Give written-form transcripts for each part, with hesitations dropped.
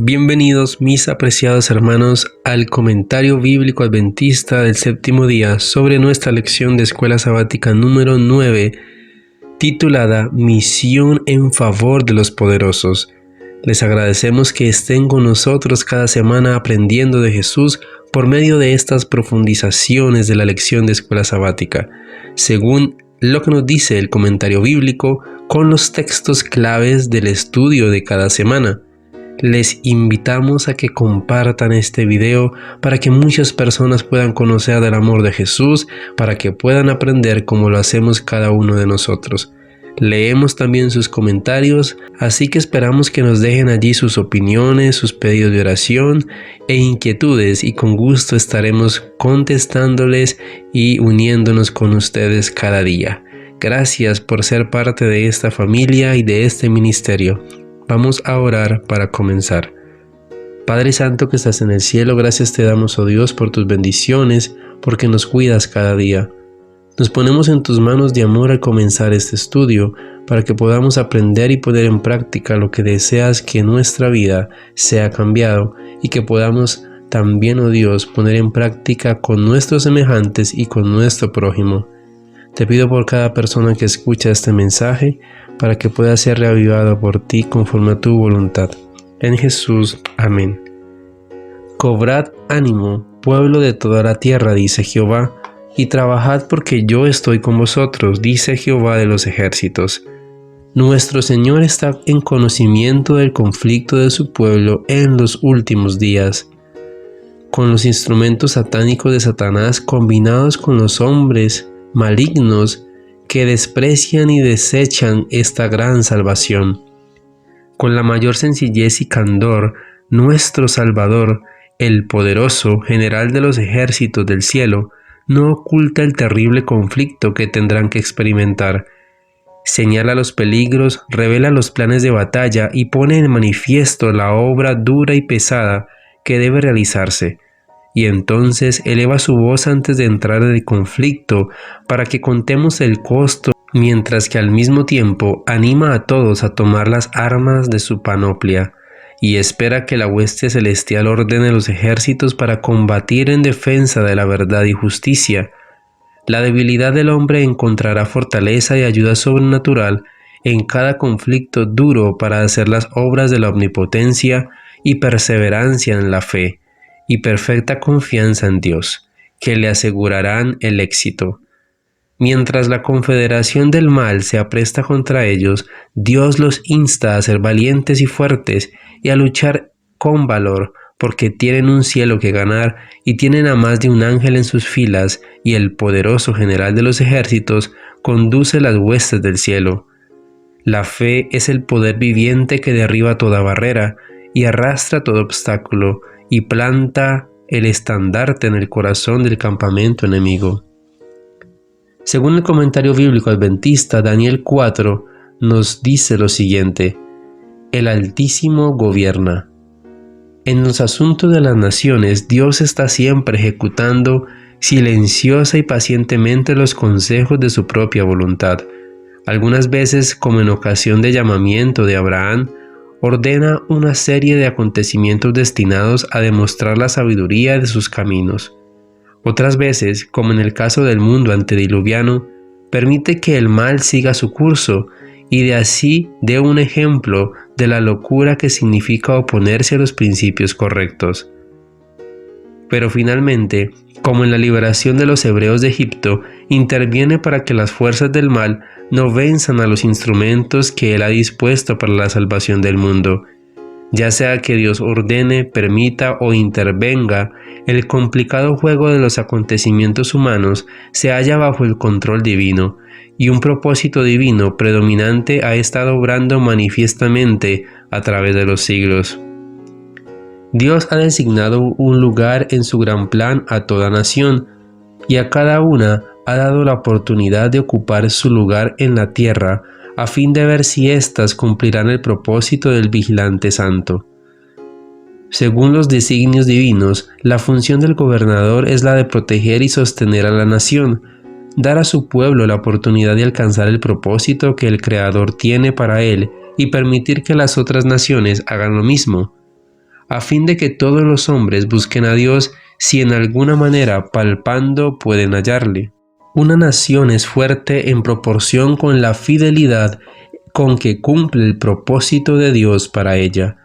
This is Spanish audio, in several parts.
Bienvenidos mis apreciados hermanos al comentario bíblico adventista del séptimo día sobre nuestra lección de escuela sabática número 9, titulada Misión en favor de los poderosos. Les agradecemos que estén con nosotros cada semana aprendiendo de Jesús por medio de estas profundizaciones de la lección de escuela sabática, según lo que nos dice el comentario bíblico con los textos claves del estudio de cada semana. Les invitamos a que compartan este video para que muchas personas puedan conocer del amor de Jesús, para que puedan aprender como lo hacemos cada uno de nosotros. Leemos también sus comentarios, así que esperamos que nos dejen allí sus opiniones, sus pedidos de oración e inquietudes, y con gusto estaremos contestándoles y uniéndonos con ustedes cada día. Gracias por ser parte de esta familia y de este ministerio. Vamos a orar para comenzar. Padre Santo que estás en el cielo, gracias te damos, oh Dios, por tus bendiciones, porque nos cuidas cada día. Nos ponemos en tus manos de amor al comenzar este estudio, para que podamos aprender y poner en práctica lo que deseas que nuestra vida sea cambiado, y que podamos también, oh Dios, poner en práctica con nuestros semejantes y con nuestro prójimo. Te pido por cada persona que escucha este mensaje, para que pueda ser reavivado por ti conforme a tu voluntad. En Jesús, amén. Cobrad ánimo, pueblo de toda la tierra, dice Jehová, y trabajad porque yo estoy con vosotros, dice Jehová de los ejércitos. Nuestro Señor está en conocimiento del conflicto de su pueblo en los últimos días. Con los instrumentos satánicos de Satanás combinados con los hombres malignos que desprecian y desechan esta gran salvación. Con la mayor sencillez y candor, nuestro Salvador, el poderoso general de los ejércitos del cielo, no oculta el terrible conflicto que tendrán que experimentar. Señala los peligros, revela los planes de batalla y pone en manifiesto la obra dura y pesada que debe realizarse. Y entonces eleva su voz antes de entrar en el conflicto para que contemos el costo, mientras que al mismo tiempo anima a todos a tomar las armas de su panoplia y espera que la hueste celestial ordene los ejércitos para combatir en defensa de la verdad y justicia. La debilidad del hombre encontrará fortaleza y ayuda sobrenatural en cada conflicto duro para hacer las obras de la omnipotencia y perseverancia en la fe y perfecta confianza en Dios, que le asegurarán el éxito. Mientras la confederación del mal se apresta contra ellos, Dios los insta a ser valientes y fuertes y a luchar con valor, porque tienen un cielo que ganar y tienen a más de un ángel en sus filas, y el poderoso general de los ejércitos conduce las huestes del cielo. La fe es el poder viviente que derriba toda barrera y arrastra todo obstáculo, y planta el estandarte en el corazón del campamento enemigo. Según el comentario bíblico adventista, Daniel 4 nos dice lo siguiente: el Altísimo gobierna. En los asuntos de las naciones, Dios está siempre ejecutando silenciosa y pacientemente los consejos de su propia voluntad. Algunas veces, como en ocasión de llamamiento de Abraham, ordena una serie de acontecimientos destinados a demostrar la sabiduría de sus caminos. Otras veces, como en el caso del mundo antediluviano, permite que el mal siga su curso y de así dé un ejemplo de la locura que significa oponerse a los principios correctos. Pero finalmente, como en la liberación de los hebreos de Egipto, interviene para que las fuerzas del mal no venzan a los instrumentos que Él ha dispuesto para la salvación del mundo. Ya sea que Dios ordene, permita o intervenga, el complicado juego de los acontecimientos humanos se halla bajo el control divino, y un propósito divino predominante ha estado obrando manifiestamente a través de los siglos. Dios ha designado un lugar en su gran plan a toda nación, y a cada una ha dado la oportunidad de ocupar su lugar en la tierra, a fin de ver si éstas cumplirán el propósito del vigilante santo. Según los designios divinos, la función del gobernador es la de proteger y sostener a la nación, dar a su pueblo la oportunidad de alcanzar el propósito que el Creador tiene para él y permitir que las otras naciones hagan lo mismo. a fin de que todos los hombres busquen a Dios si en alguna manera palpando pueden hallarle. Una nación es fuerte en proporción con la fidelidad con que cumple el propósito de Dios para ella.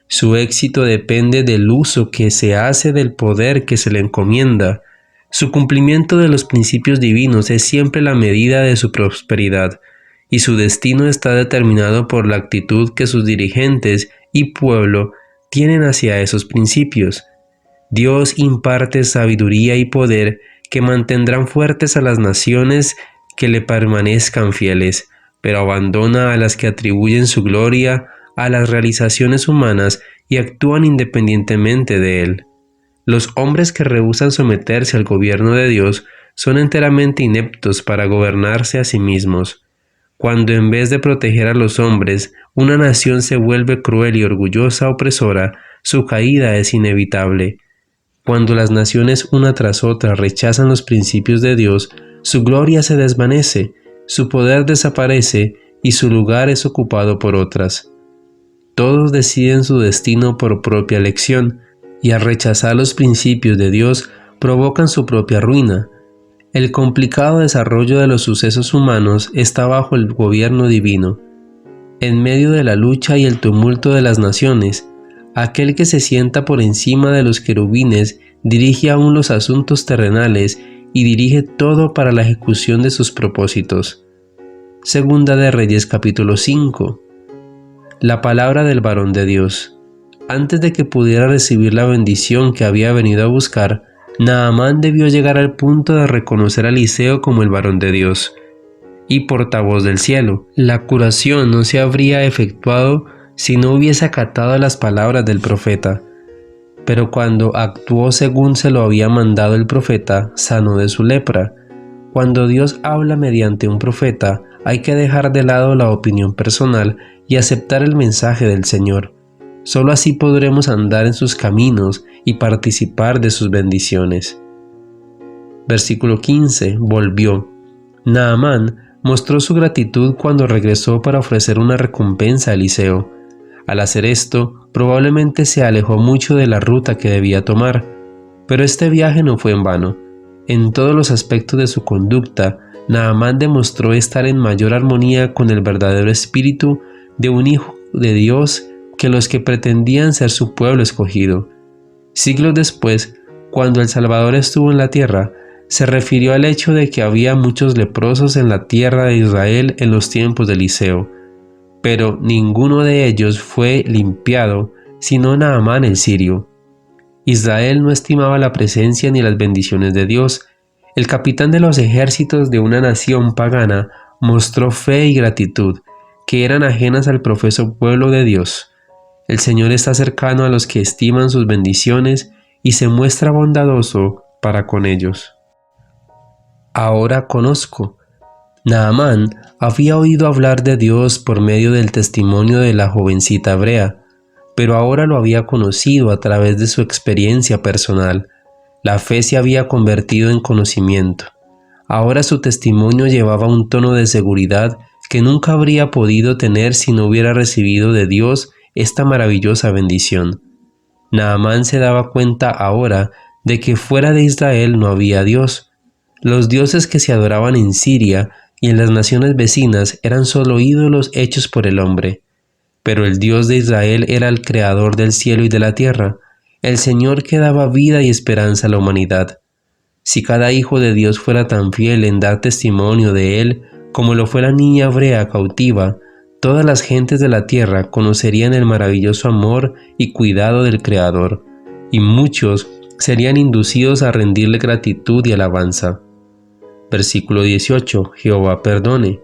Su éxito depende del uso que se hace del poder que se le encomienda. Su cumplimiento de los principios divinos es siempre la medida de su prosperidad, y su destino está determinado por la actitud que sus dirigentes y pueblo tienen hacia esos principios. Dios imparte sabiduría y poder que mantendrán fuertes a las naciones que le permanezcan fieles, pero abandona a las que atribuyen su gloria a las realizaciones humanas y actúan independientemente de él. Los hombres que rehúsan someterse al gobierno de Dios son enteramente ineptos para gobernarse a sí mismos. Cuando en vez de proteger a los hombres, una nación se vuelve cruel y orgullosa opresora, su caída es inevitable. Cuando las naciones una tras otra rechazan los principios de Dios, su gloria se desvanece, su poder desaparece y su lugar es ocupado por otras. Todos deciden su destino por propia elección, y al rechazar los principios de Dios provocan su propia ruina. El complicado desarrollo de los sucesos humanos está bajo el gobierno divino. En medio de la lucha y el tumulto de las naciones, aquel que se sienta por encima de los querubines dirige aún los asuntos terrenales y dirige todo para la ejecución de sus propósitos. Segunda de Reyes capítulo 5. La palabra del varón de Dios. Antes de que pudiera recibir la bendición que había venido a buscar, Naamán debió llegar al punto de reconocer a Eliseo como el varón de Dios y portavoz del cielo. La curación no se habría efectuado si no hubiese acatado las palabras del profeta. Pero cuando actuó según se lo había mandado el profeta, sanó de su lepra. Cuando Dios habla mediante un profeta, hay que dejar de lado la opinión personal y aceptar el mensaje del Señor. Solo así podremos andar en sus caminos y participar de sus bendiciones. Versículo 15. Volvió. Naamán mostró su gratitud cuando regresó para ofrecer una recompensa a Eliseo. Al hacer esto, probablemente se alejó mucho de la ruta que debía tomar, pero este viaje no fue en vano. En todos los aspectos de su conducta, Naamán demostró estar en mayor armonía con el verdadero espíritu de un hijo de Dios que los que pretendían ser su pueblo escogido. Siglos después, cuando el Salvador estuvo en la tierra, se refirió al hecho de que había muchos leprosos en la tierra de Israel en los tiempos de Eliseo, pero ninguno de ellos fue limpiado, sino Naamán el sirio. Israel no estimaba la presencia ni las bendiciones de Dios. El capitán de los ejércitos de una nación pagana mostró fe y gratitud, que eran ajenas al profeso pueblo de Dios. El Señor está cercano a los que estiman sus bendiciones y se muestra bondadoso para con ellos. Ahora conozco. Naamán había oído hablar de Dios por medio del testimonio de la jovencita hebrea, pero ahora lo había conocido a través de su experiencia personal. La fe se había convertido en conocimiento. Ahora su testimonio llevaba un tono de seguridad que nunca habría podido tener si no hubiera recibido de Dios esta maravillosa bendición. Naamán se daba cuenta ahora de que fuera de Israel no había Dios. Los dioses que se adoraban en Siria y en las naciones vecinas eran solo ídolos hechos por el hombre. Pero el Dios de Israel era el creador del cielo y de la tierra, el Señor que daba vida y esperanza a la humanidad. Si cada hijo de Dios fuera tan fiel en dar testimonio de Él como lo fue la niña hebrea cautiva, todas las gentes de la tierra conocerían el maravilloso amor y cuidado del Creador, y muchos serían inducidos a rendirle gratitud y alabanza. Versículo 18. Jehová perdone.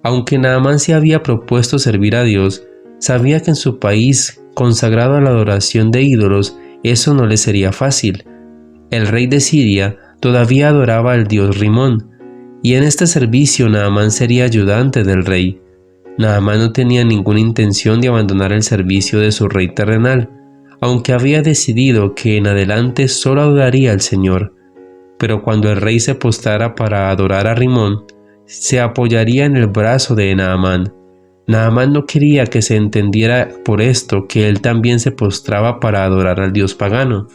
Aunque Naamán se había propuesto servir a Dios, sabía que en su país, consagrado a la adoración de ídolos, eso no le sería fácil. El rey de Siria todavía adoraba al dios Rimón, y en este servicio Naamán sería ayudante del rey. Naamán no tenía ninguna intención de abandonar el servicio de su rey terrenal, aunque había decidido que en adelante solo adoraría al Señor. Pero cuando el rey se postrara para adorar a Rimón, se apoyaría en el brazo de Naamán. Naamán no quería que se entendiera por esto que él también se postraba para adorar al dios pagano.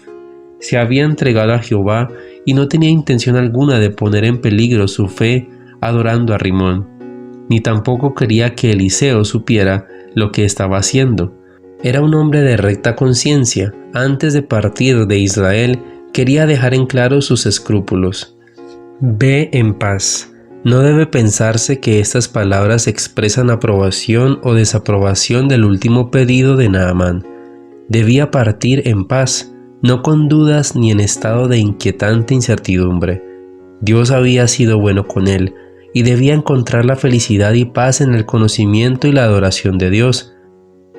Se había entregado a Jehová y no tenía intención alguna de poner en peligro su fe adorando a Rimón, ni tampoco quería que Eliseo supiera lo que estaba haciendo. Era un hombre de recta conciencia. Antes de partir de Israel, quería dejar en claro sus escrúpulos. Ve en paz. No debe pensarse que estas palabras expresan aprobación o desaprobación del último pedido de Naamán. Debía partir en paz, no con dudas ni en estado de inquietante incertidumbre. Dios había sido bueno con él, y debía encontrar la felicidad y paz en el conocimiento y la adoración de Dios.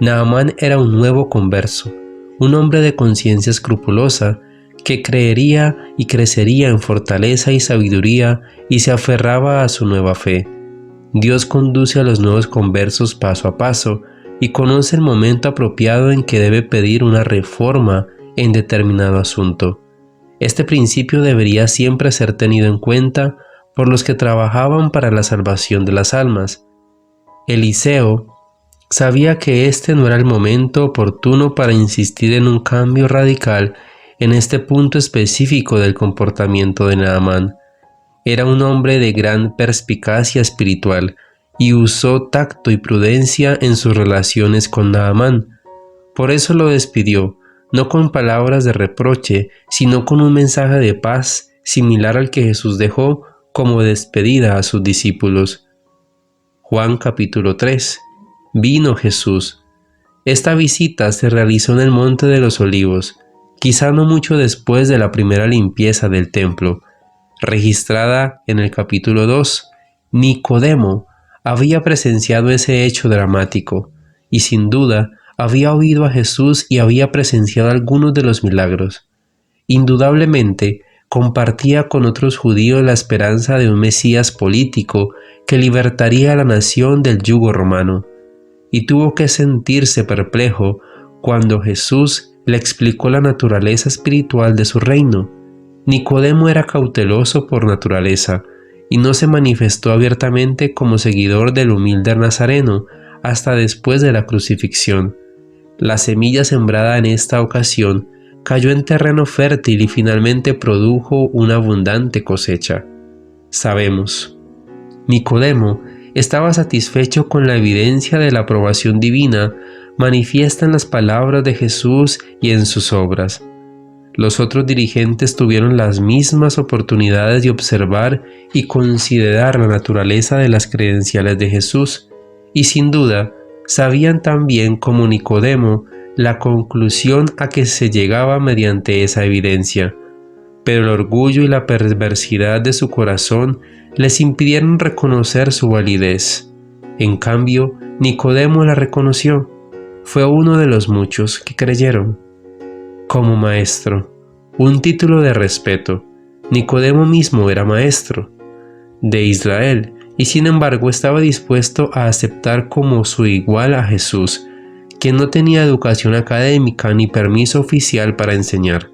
Naamán era un nuevo converso, un hombre de conciencia escrupulosa, que creería y crecería en fortaleza y sabiduría y se aferraba a su nueva fe. Dios conduce a los nuevos conversos paso a paso y conoce el momento apropiado en que debe pedir una reforma en determinado asunto. Este principio debería siempre ser tenido en cuenta por los que trabajaban para la salvación de las almas. Eliseo sabía que este no era el momento oportuno para insistir en un cambio radical en este punto específico del comportamiento de Naamán. Era un hombre de gran perspicacia espiritual y usó tacto y prudencia en sus relaciones con Naamán. Por eso lo despidió, no con palabras de reproche, sino con un mensaje de paz similar al que Jesús dejó como despedida a sus discípulos. Juan capítulo 3. Vino Jesús. Esta visita se realizó en el Monte de los Olivos, quizá no mucho después de la primera limpieza del templo. Registrada en el capítulo 2, Nicodemo había presenciado ese hecho dramático y sin duda había oído a Jesús y había presenciado algunos de los milagros. Indudablemente compartía con otros judíos la esperanza de un Mesías político que libertaría a la nación del yugo romano, y tuvo que sentirse perplejo cuando Jesús le explicó la naturaleza espiritual de su reino. Nicodemo era cauteloso por naturaleza y no se manifestó abiertamente como seguidor del humilde Nazareno hasta después de la crucifixión. La semilla sembrada en esta ocasión cayó en terreno fértil y finalmente produjo una abundante cosecha. Sabemos, Nicodemo estaba satisfecho con la evidencia de la aprobación divina manifiesta en las palabras de Jesús y en sus obras. Los otros dirigentes tuvieron las mismas oportunidades de observar y considerar la naturaleza de las credenciales de Jesús, y sin duda sabían también como Nicodemo la conclusión a que se llegaba mediante esa evidencia, pero el orgullo y la perversidad de su corazón les impidieron reconocer su validez. En cambio, Nicodemo la reconoció. Fue uno de los muchos que creyeron. Como maestro, un título de respeto. Nicodemo mismo era maestro de Israel y sin embargo estaba dispuesto a aceptar como su igual a Jesús, quien no tenía educación académica ni permiso oficial para enseñar.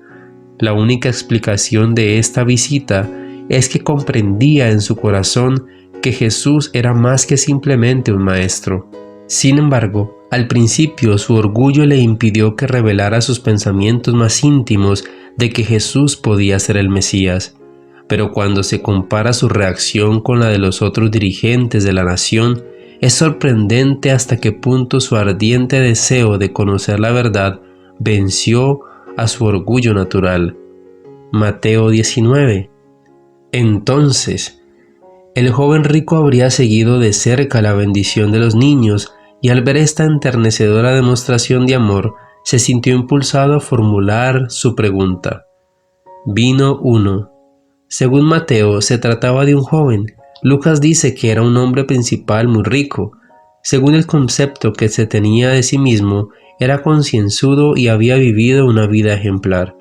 La única explicación de esta visita es que comprendía en su corazón que Jesús era más que simplemente un maestro. Sin embargo, al principio su orgullo le impidió que revelara sus pensamientos más íntimos de que Jesús podía ser el Mesías. Pero cuando se compara su reacción con la de los otros dirigentes de la nación, es sorprendente hasta qué punto su ardiente deseo de conocer la verdad venció a su orgullo natural. Mateo 19. Entonces, el joven rico habría seguido de cerca la bendición de los niños y al ver esta enternecedora demostración de amor, se sintió impulsado a formular su pregunta. Vino uno. Según Mateo, se trataba de un joven. Lucas dice que era un hombre principal muy rico. Según el concepto que se tenía de sí mismo, era concienzudo y había vivido una vida ejemplar.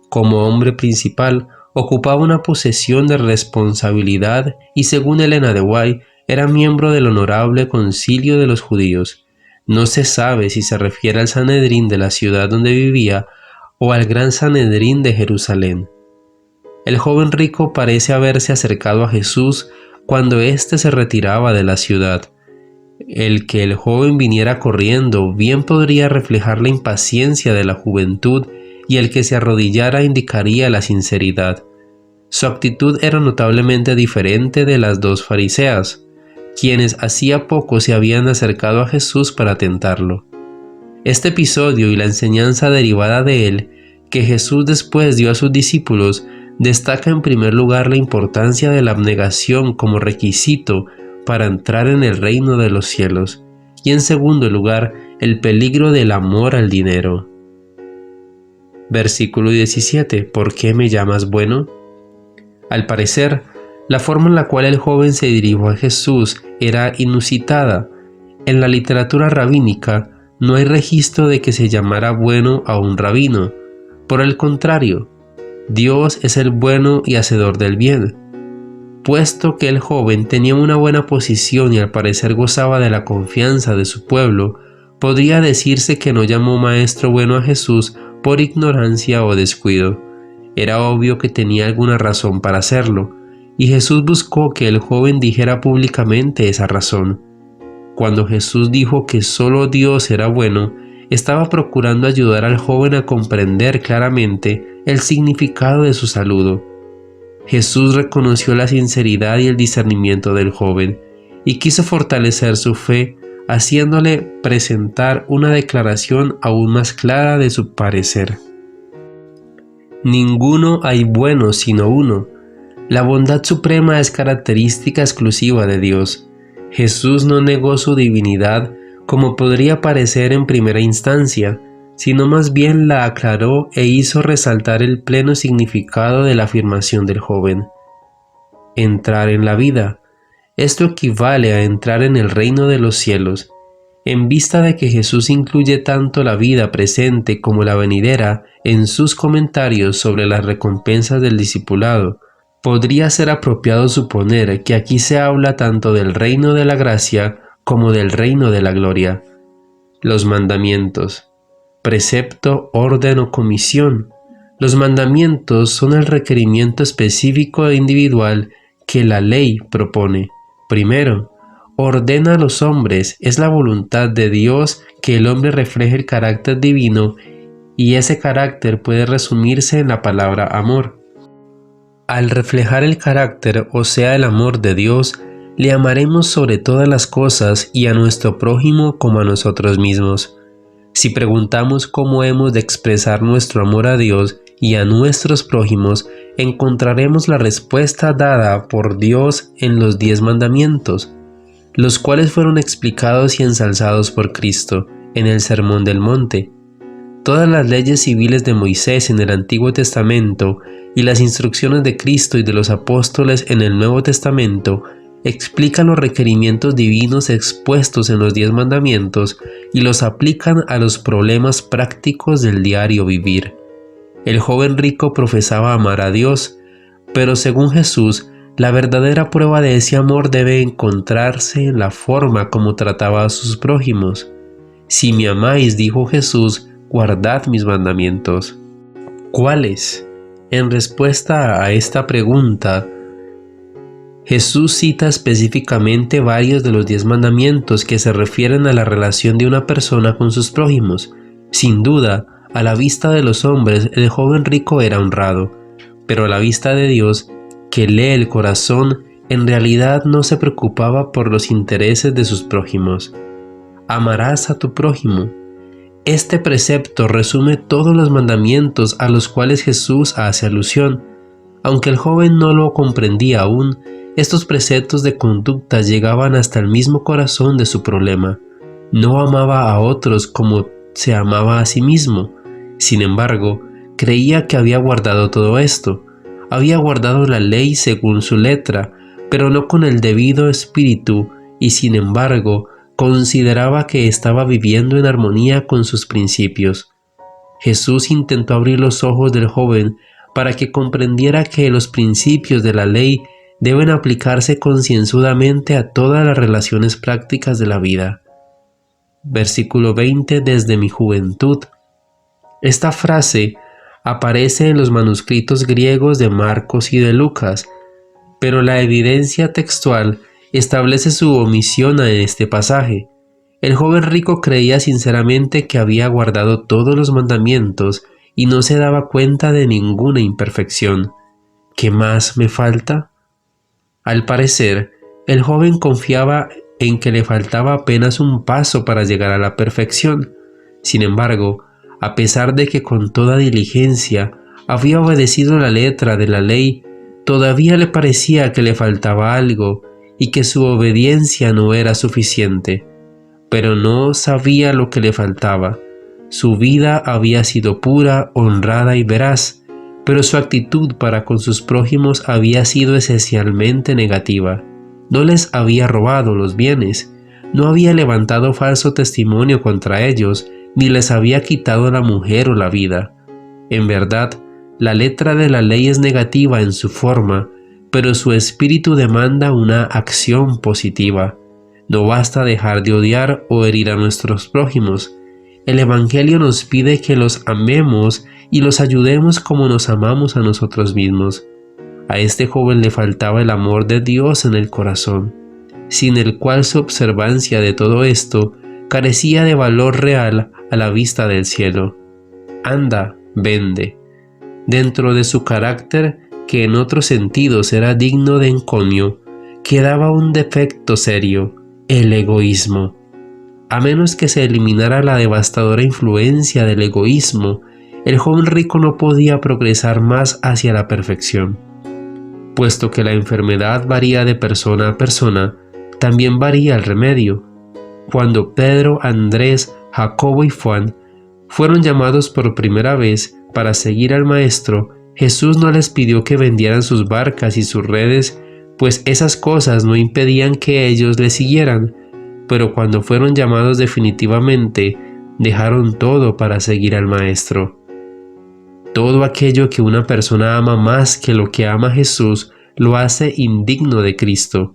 Como hombre principal, ocupaba una posición de responsabilidad y según Elena de White, era miembro del Honorable Concilio de los Judíos. No se sabe si se refiere al Sanedrín de la ciudad donde vivía o al Gran Sanedrín de Jerusalén. El joven rico parece haberse acercado a Jesús cuando éste se retiraba de la ciudad. El que el joven viniera corriendo bien podría reflejar la impaciencia de la juventud, y el que se arrodillara indicaría la sinceridad. Su actitud era notablemente diferente de las dos fariseas, quienes hacía poco se habían acercado a Jesús para tentarlo. Este episodio y la enseñanza derivada de él, que Jesús después dio a sus discípulos, destaca en primer lugar la importancia de la abnegación como requisito para entrar en el reino de los cielos, y en segundo lugar, el peligro del amor al dinero. Versículo 17. ¿Por qué me llamas bueno? Al parecer, la forma en la cual el joven se dirigió a Jesús era inusitada. En la literatura rabínica no hay registro de que se llamara bueno a un rabino. Por el contrario, Dios es el bueno y hacedor del bien. Puesto que el joven tenía una buena posición y al parecer gozaba de la confianza de su pueblo, podría decirse que no llamó maestro bueno a Jesús por ignorancia o descuido. Era obvio que tenía alguna razón para hacerlo, y Jesús buscó que el joven dijera públicamente esa razón. Cuando Jesús dijo que solo Dios era bueno, estaba procurando ayudar al joven a comprender claramente el significado de su saludo. Jesús reconoció la sinceridad y el discernimiento del joven y quiso fortalecer su fe, haciéndole presentar una declaración aún más clara de su parecer. Ninguno hay bueno sino uno. La bondad suprema es característica exclusiva de Dios. Jesús no negó su divinidad como podría parecer en primera instancia, sino más bien la aclaró e hizo resaltar el pleno significado de la afirmación del joven. Entrar en la vida. Esto equivale a entrar en el reino de los cielos. En vista de que Jesús incluye tanto la vida presente como la venidera en sus comentarios sobre las recompensas del discipulado, podría ser apropiado suponer que aquí se habla tanto del reino de la gracia como del reino de la gloria. Los mandamientos. Precepto, orden o comisión. Los mandamientos son el requerimiento específico e individual que la ley propone. Primero, ordena a los hombres, es la voluntad de Dios que el hombre refleje el carácter divino, y ese carácter puede resumirse en la palabra amor. Al reflejar el carácter, o sea el amor de Dios, le amaremos sobre todas las cosas y a nuestro prójimo como a nosotros mismos. Si preguntamos cómo hemos de expresar nuestro amor a Dios y a nuestros prójimos, encontraremos la respuesta dada por Dios en los 10 mandamientos, los cuales fueron explicados y ensalzados por Cristo en el Sermón del Monte. Todas las leyes civiles de Moisés en el Antiguo Testamento y las instrucciones de Cristo y de los apóstoles en el Nuevo Testamento explican los requerimientos divinos expuestos en los 10 mandamientos y los aplican a los problemas prácticos del diario vivir. El joven rico profesaba amar a Dios, pero según Jesús, la verdadera prueba de ese amor debe encontrarse en la forma como trataba a sus prójimos. Si me amáis, dijo Jesús, guardad mis mandamientos. ¿Cuáles? En respuesta a esta pregunta, Jesús cita específicamente varios de los 10 mandamientos que se refieren a la relación de una persona con sus prójimos. Sin duda, a la vista de los hombres, el joven rico era honrado, pero a la vista de Dios, que lee el corazón, en realidad no se preocupaba por los intereses de sus prójimos. Amarás a tu prójimo. Este precepto resume todos los mandamientos a los cuales Jesús hace alusión. Aunque el joven no lo comprendía aún, estos preceptos de conducta llegaban hasta el mismo corazón de su problema. No amaba a otros como se amaba a sí mismo. Sin embargo, creía que había guardado todo esto. Había guardado la ley según su letra, pero no con el debido espíritu, y sin embargo, consideraba que estaba viviendo en armonía con sus principios. Jesús intentó abrir los ojos del joven para que comprendiera que los principios de la ley deben aplicarse concienzudamente a todas las relaciones prácticas de la vida. Versículo 20. Desde mi juventud. Esta frase aparece en los manuscritos griegos de Marcos y de Lucas, pero la evidencia textual establece su omisión en este pasaje. El joven rico creía sinceramente que había guardado todos los mandamientos y no se daba cuenta de ninguna imperfección. ¿Qué más me falta? Al parecer, el joven confiaba en que le faltaba apenas un paso para llegar a la perfección. Sin embargo, a pesar de que con toda diligencia había obedecido la letra de la ley, todavía le parecía que le faltaba algo y que su obediencia no era suficiente. Pero no sabía lo que le faltaba. Su vida había sido pura, honrada y veraz, pero su actitud para con sus prójimos había sido esencialmente negativa. No les había robado los bienes, no había levantado falso testimonio contra ellos, ni les había quitado la mujer o la vida. En verdad, la letra de la ley es negativa en su forma, pero su espíritu demanda una acción positiva. No basta dejar de odiar o herir a nuestros prójimos. El Evangelio nos pide que los amemos y los ayudemos como nos amamos a nosotros mismos. A este joven le faltaba el amor de Dios en el corazón, sin el cual su observancia de todo esto carecía de valor real a la vista del cielo. Anda, vende. Dentro de su carácter, que en otros sentidos era digno de encomio, quedaba un defecto serio: el egoísmo. A menos que se eliminara la devastadora influencia del egoísmo, el joven rico no podía progresar más hacia la perfección. Puesto que la enfermedad varía de persona a persona, también varía el remedio. Cuando Pedro, Andrés, Jacobo y Juan fueron llamados por primera vez para seguir al Maestro, Jesús no les pidió que vendieran sus barcas y sus redes, pues esas cosas no impedían que ellos le siguieran, pero cuando fueron llamados definitivamente, dejaron todo para seguir al Maestro. Todo aquello que una persona ama más que lo que ama Jesús lo hace indigno de Cristo.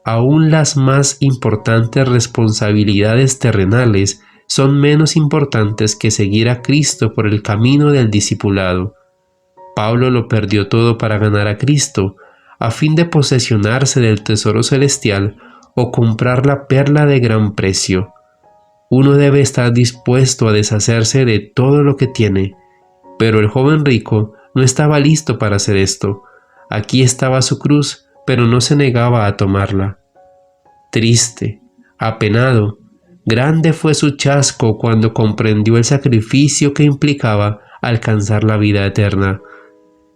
Aún las más importantes responsabilidades terrenales son menos importantes que seguir a Cristo por el camino del discipulado. Pablo lo perdió todo para ganar a Cristo, a fin de posesionarse del tesoro celestial o comprar la perla de gran precio. Uno debe estar dispuesto a deshacerse de todo lo que tiene, pero el joven rico no estaba listo para hacer esto. Aquí estaba su cruz, pero no se negaba a tomarla. Triste, apenado, grande fue su chasco cuando comprendió el sacrificio que implicaba alcanzar la vida eterna.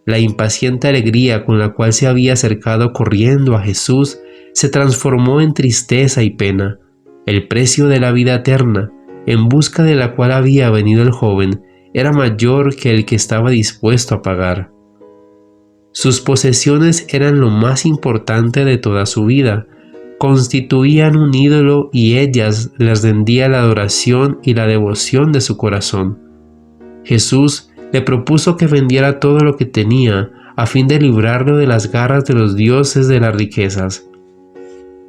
La impaciente alegría con la cual se había acercado corriendo a Jesús se transformó en tristeza y pena. El precio de la vida eterna, en busca de la cual había venido el joven, era mayor que el que estaba dispuesto a pagar. Sus posesiones eran lo más importante de toda su vida, constituían un ídolo y ellas les rendía la adoración y la devoción de su corazón. Jesús le propuso que vendiera todo lo que tenía a fin de librarlo de las garras de los dioses de las riquezas.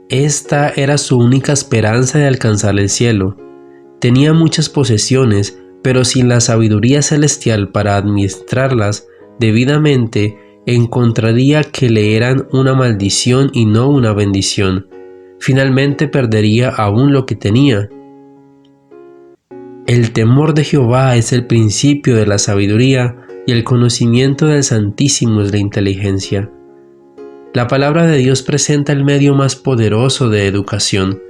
Esta era su única esperanza de alcanzar el cielo. Tenía muchas posesiones, pero sin la sabiduría celestial para administrarlas debidamente, encontraría que le eran una maldición y no una bendición. Finalmente perdería aún lo que tenía. El temor de Jehová es el principio de la sabiduría y el conocimiento del Santísimo es la inteligencia. La palabra de Dios presenta el medio más poderoso de educación,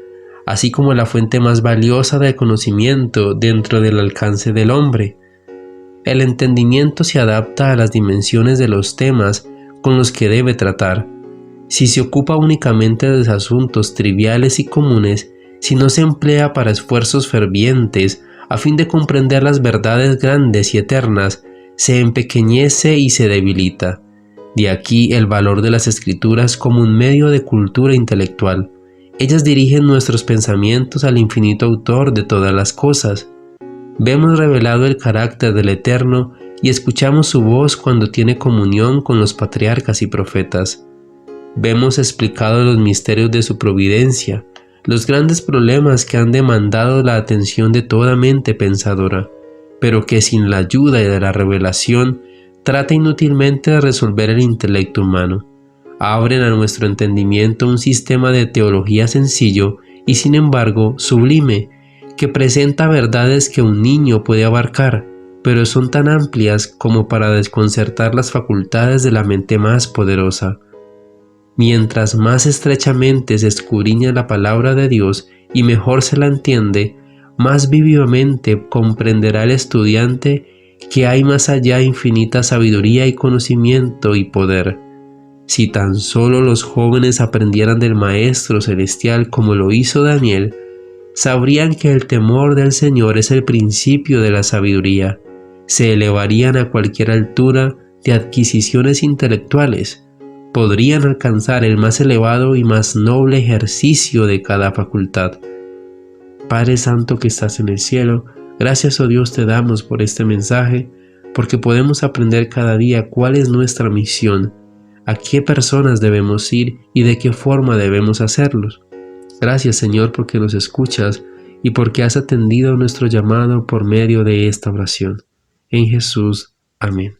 así como la fuente más valiosa de conocimiento dentro del alcance del hombre. El entendimiento se adapta a las dimensiones de los temas con los que debe tratar. Si se ocupa únicamente de los asuntos triviales y comunes, si no se emplea para esfuerzos fervientes a fin de comprender las verdades grandes y eternas, se empequeñece y se debilita. De aquí el valor de las Escrituras como un medio de cultura intelectual. Ellas dirigen nuestros pensamientos al infinito autor de todas las cosas. Vemos revelado el carácter del Eterno y escuchamos su voz cuando tiene comunión con los patriarcas y profetas. Vemos explicados los misterios de su providencia, los grandes problemas que han demandado la atención de toda mente pensadora, pero que sin la ayuda de la revelación trata inútilmente de resolver el intelecto humano. abren a nuestro entendimiento un sistema de teología sencillo y sin embargo sublime, que presenta verdades que un niño puede abarcar, pero son tan amplias como para desconcertar las facultades de la mente más poderosa. Mientras más estrechamente se escudriña la palabra de Dios y mejor se la entiende, más vivamente comprenderá el estudiante que hay más allá infinita sabiduría y conocimiento y poder. Si tan solo los jóvenes aprendieran del Maestro Celestial como lo hizo Daniel, sabrían que el temor del Señor es el principio de la sabiduría. Se elevarían a cualquier altura de adquisiciones intelectuales. Podrían alcanzar el más elevado y más noble ejercicio de cada facultad. Padre Santo que estás en el cielo, gracias, oh Dios, te damos por este mensaje, porque podemos aprender cada día cuál es nuestra misión, a qué personas debemos ir y de qué forma debemos hacerlos. Gracias, Señor, porque nos escuchas y porque has atendido nuestro llamado por medio de esta oración. En Jesús. Amén.